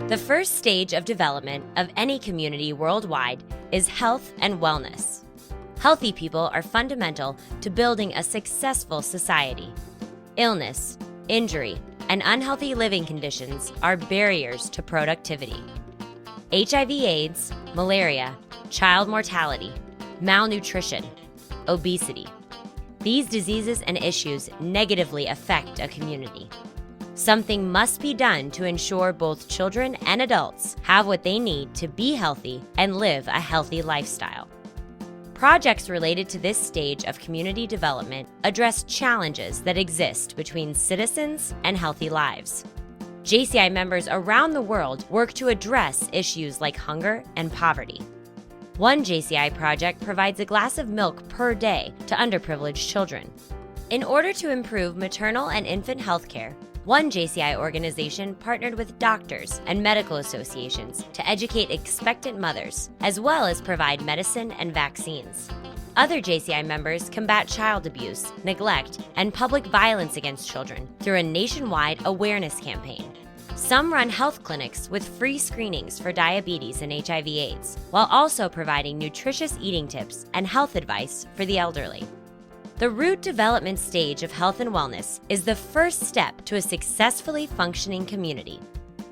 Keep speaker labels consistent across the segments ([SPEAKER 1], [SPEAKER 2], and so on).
[SPEAKER 1] The first stage of development of any community worldwide is health and wellness. Healthy people are fundamental to building a successful society. Illness, injury, and unhealthy living conditions are barriers to productivity. HIV/AIDS, malaria, child mortality, malnutrition, obesity. These diseases and issues negatively affect a community. Something must be done to ensure both children and adults have what they need to be healthy and live a healthy lifestyle. Projects related to this stage of community development address challenges that exist between citizens and healthy lives. JCI members around the world work to address issues like hunger and poverty. One JCI project provides a glass of milk per day to underprivileged children. In order to improve maternal and infant health care, one JCI organization partnered with doctors and medical associations to educate expectant mothers, as well as provide medicine and vaccines. Other JCI members combat child abuse, neglect, and public violence against children through a nationwide awareness campaign. Some run health clinics with free screenings for diabetes and HIV/AIDS, while also providing nutritious eating tips and health advice for the elderly. The root development stage of health and wellness is the first step to a successfully functioning community.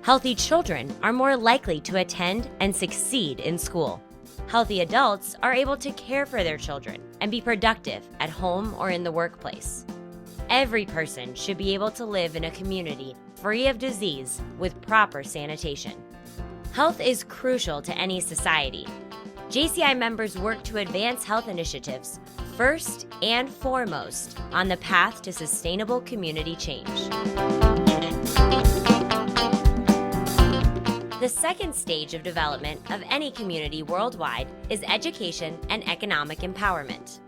[SPEAKER 1] Healthy children are more likely to attend and succeed in school. Healthy adults are able to care for their children and be productive at home or in the workplace. Every person should be able to live in a community free of disease with proper sanitation. Health is crucial to any society. JCI members work to advance health initiatives first and foremost on the path to sustainable community change. The second stage of development of any community worldwide is education and economic empowerment.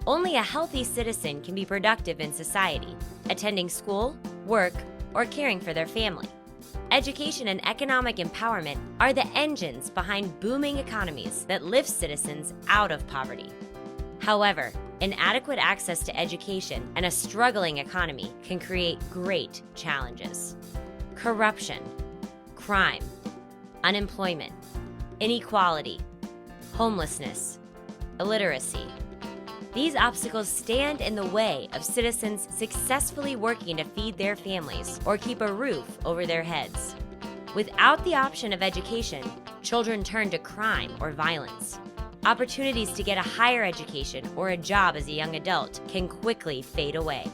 [SPEAKER 1] Only a healthy citizen can be productive in society, attending school, work, or caring for their family. Education and economic empowerment are the engines behind booming economies that lift citizens out of poverty. However, inadequate access to education and a struggling economy can create great challenges. Corruption, crime, unemployment, inequality, homelessness, illiteracy. These obstacles stand in the way of citizens successfully working to feed their families or keep a roof over their heads. Without the option of education, children turn to crime or violence. Opportunities to get a higher education or a job as a young adult can quickly fade away.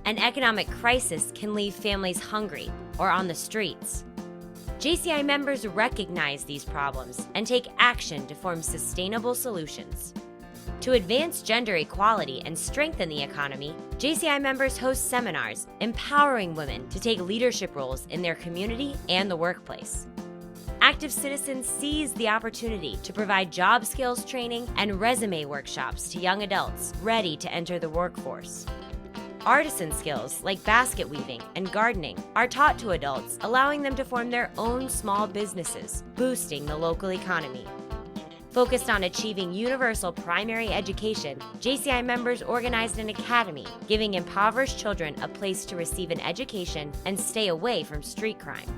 [SPEAKER 1] An economic crisis can leave families hungry or on the streets. JCI members recognize these problems and take action to form sustainable solutions. To advance gender equality and strengthen the economy, JCI members host seminars empowering women to take leadership roles in their community and the workplace. Active citizens seize the opportunity to provide job skills training and resume workshops to young adults ready to enter the workforce. Artisan skills like basket weaving and gardening are taught to adults, allowing them to form their own small businesses, boosting the local economy. Focused on achieving universal primary education, JCI members organized an academy, giving impoverished children a place to receive an education and stay away from street crime.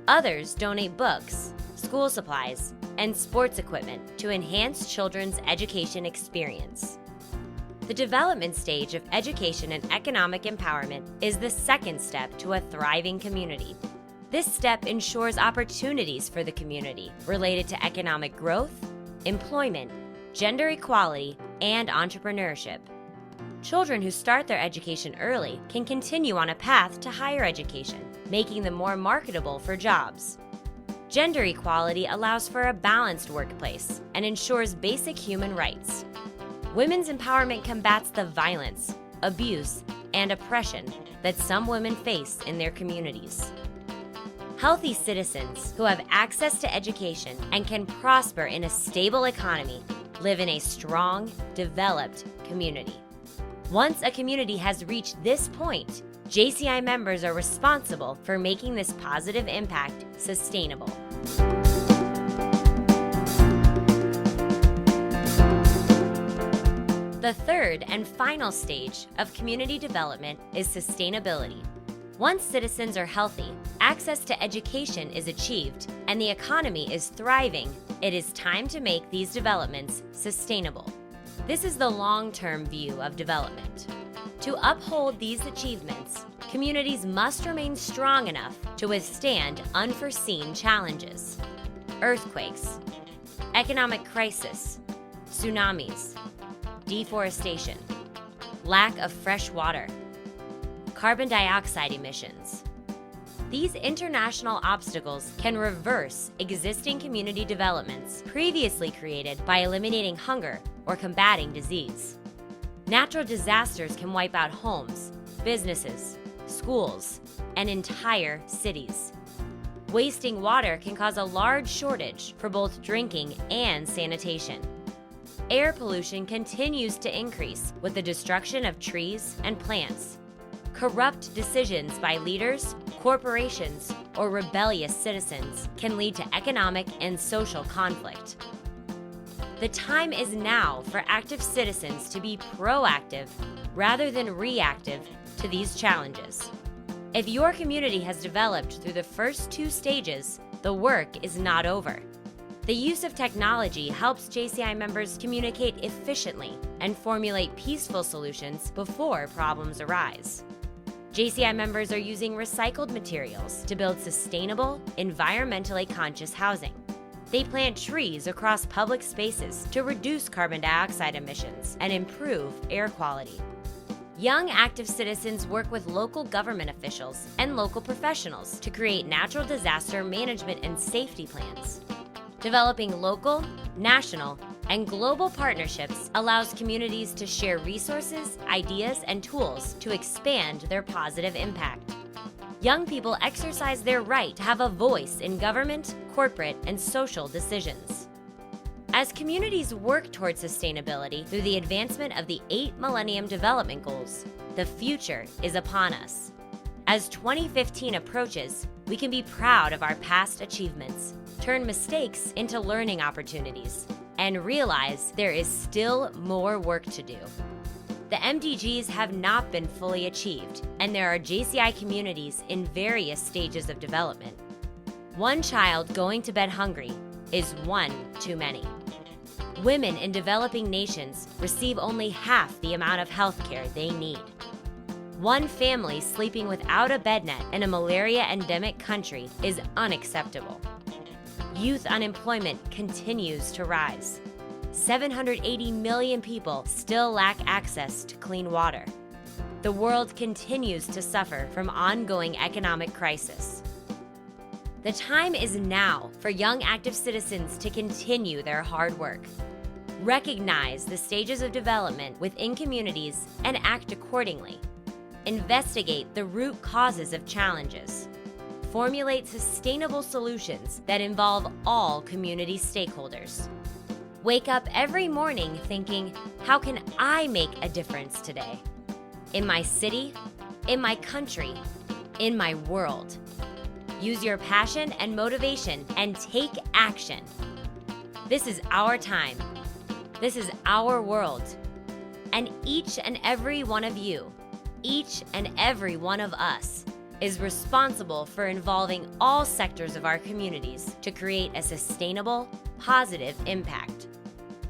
[SPEAKER 1] Others donate books, school supplies, and sports equipment to enhance children's education experience. The development stage of education and economic empowerment is the second step to a thriving community. This step ensures opportunities for the community related to economic growth, employment, gender equality, and entrepreneurship. Children who start their education early can continue on a path to higher education, making them more marketable for jobs. Gender equality allows for a balanced workplace and ensures basic human rights. Women's empowerment combats the violence, abuse, and oppression that some women face in their communities. Healthy citizens who have access to education and can prosper in a stable economy live in a strong, developed community. Once a community has reached this point, JCI members are responsible for making this positive impact sustainable. The third and final stage of community development is sustainability. Once citizens are healthy, access to education is achieved, and the economy is thriving, it is time to make these developments sustainable. This is the long-term view of development. To uphold these achievements, communities must remain strong enough to withstand unforeseen challenges. Earthquakes, economic crisis, tsunamis, deforestation, lack of fresh water, carbon dioxide emissions. These international obstacles can reverse existing community developments previously created by eliminating hunger or combating disease. Natural disasters can wipe out homes, businesses, schools, and entire cities. Wasting water can cause a large shortage for both drinking and sanitation. Air pollution continues to increase with the destruction of trees and plants. Corrupt decisions by leaders, corporations, or rebellious citizens can lead to economic and social conflict. The time is now for active citizens to be proactive rather than reactive to these challenges. If your community has developed through the first two stages, the work is not over. The use of technology helps JCI members communicate efficiently and formulate peaceful solutions before problems arise. JCI members are using recycled materials to build sustainable, environmentally conscious housing. They plant trees across public spaces to reduce carbon dioxide emissions and improve air quality. Young active citizens work with local government officials and local professionals to create natural disaster management and safety plans. Developing local, national, and global partnerships allows communities to share resources, ideas, and tools to expand their positive impact. Young people exercise their right to have a voice in government, corporate, and social decisions. As communities work towards sustainability through the advancement of the 8 Millennium Development Goals, the future is upon us. As 2015 approaches, we can be proud of our past achievements, turn mistakes into learning opportunities, and realize there is still more work to do. The MDGs have not been fully achieved, and there are JCI communities in various stages of development. One child going to bed hungry is one too many. Women in developing nations receive only half the amount of health care they need. One family sleeping without a bed net in a malaria endemic country is unacceptable. Youth unemployment continues to rise. 780 million people still lack access to clean water. The world continues to suffer from ongoing economic crisis. The time is now for young active citizens to continue their hard work. Recognize the stages of development within communities and act accordingly. Investigate the root causes of challenges. Formulate sustainable solutions that involve all community stakeholders. Wake up every morning thinking, how can I make a difference today? In my city, in my country, in my world. Use your passion and motivation and take action. This is our time. This is our world. And each and every one of you, each and every one of us, is responsible for involving all sectors of our communities to create a sustainable, positive impact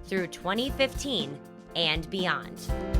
[SPEAKER 1] through 2015 and beyond.